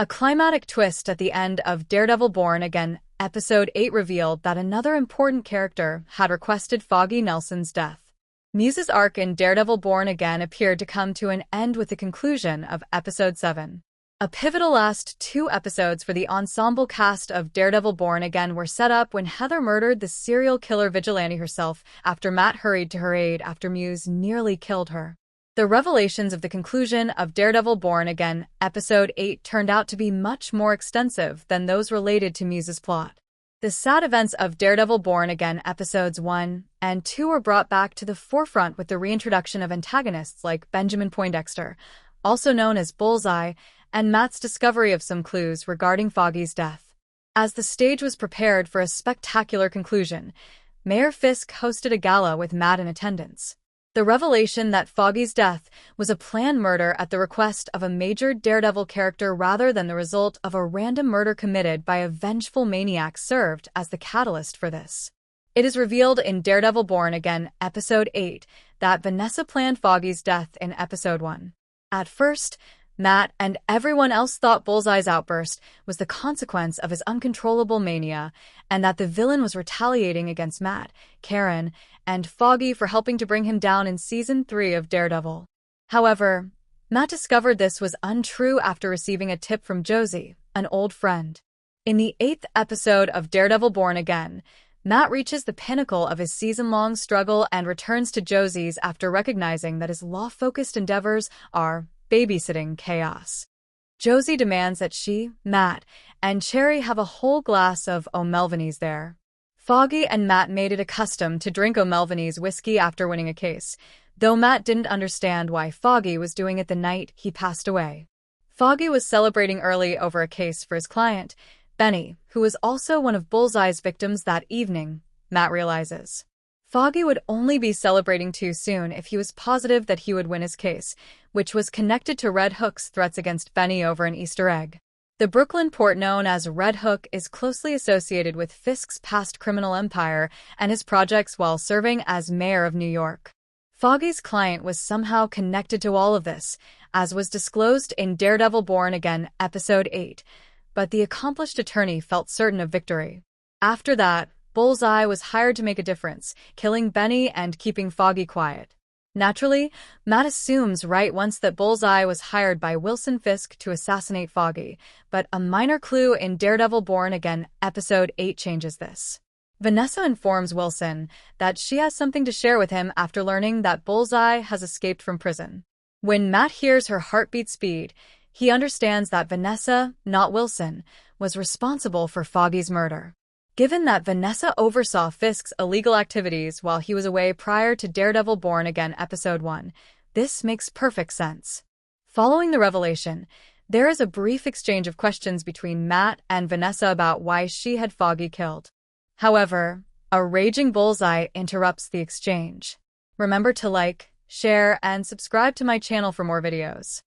A climatic twist at the end of Daredevil Born Again Episode 8 revealed that another important character had requested Foggy Nelson's death. Muse's arc in Daredevil Born Again appeared to come to an end with the conclusion of Episode 7. A pivotal last 2 episodes for the ensemble cast of Daredevil Born Again were set up when Heather murdered the serial killer vigilante herself after Matt hurried to her aid after Muse nearly killed her. The revelations of the conclusion of Daredevil Born Again Episode 8 turned out to be much more extensive than those related to Muse's plot. The sad events of Daredevil Born Again Episodes 1 and 2 were brought back to the forefront with the reintroduction of antagonists like Benjamin Poindexter, also known as Bullseye, and Matt's discovery of some clues regarding Foggy's death. As the stage was prepared for a spectacular conclusion, Mayor Fisk hosted a gala with Matt in attendance. The revelation that Foggy's death was a planned murder at the request of a major Daredevil character rather than the result of a random murder committed by a vengeful maniac served as the catalyst for this. It is revealed in Daredevil Born Again Episode 8 that Vanessa planned Foggy's death in Episode 1. At first, Matt and everyone else thought Bullseye's outburst was the consequence of his uncontrollable mania, and that the villain was retaliating against Matt, Karen, and Foggy for helping to bring him down in Season 3 of Daredevil. However, Matt discovered this was untrue after receiving a tip from Josie, an old friend. In the 8th episode of Daredevil Born Again, Matt reaches the pinnacle of his season-long struggle and returns to Josie's after recognizing that his law-focused endeavors are babysitting chaos. Josie demands that she, Matt, and Cherry have a whole glass of O'Melveny's there. Foggy and Matt made it a custom to drink O'Melveny's whiskey after winning a case, though Matt didn't understand why Foggy was doing it the night he passed away. Foggy was celebrating early over a case for his client, Benny, who was also one of Bullseye's victims that evening, Matt realizes. Foggy would only be celebrating too soon if he was positive that he would win his case, which was connected to Red Hook's threats against Benny over an Easter egg. The Brooklyn port known as Red Hook is closely associated with Fisk's past criminal empire and his projects while serving as mayor of New York. Foggy's client was somehow connected to all of this, as was disclosed in Daredevil Born Again Episode 8, but the accomplished attorney felt certain of victory. After that, Bullseye was hired to make a difference, killing Benny and keeping Foggy quiet. Naturally, Matt assumes right once that Bullseye was hired by Wilson Fisk to assassinate Foggy, but a minor clue in Daredevil Born Again Episode 8 changes this. Vanessa informs Wilson that she has something to share with him after learning that Bullseye has escaped from prison. When Matt hears her heartbeat speed, he understands that Vanessa, not Wilson, was responsible for Foggy's murder. Given that Vanessa oversaw Fisk's illegal activities while he was away prior to Daredevil Born Again Episode 1, this makes perfect sense. Following the revelation, there is a brief exchange of questions between Matt and Vanessa about why she had Foggy killed. However, a raging Bullseye interrupts the exchange. Remember to like, share, and subscribe to my channel for more videos.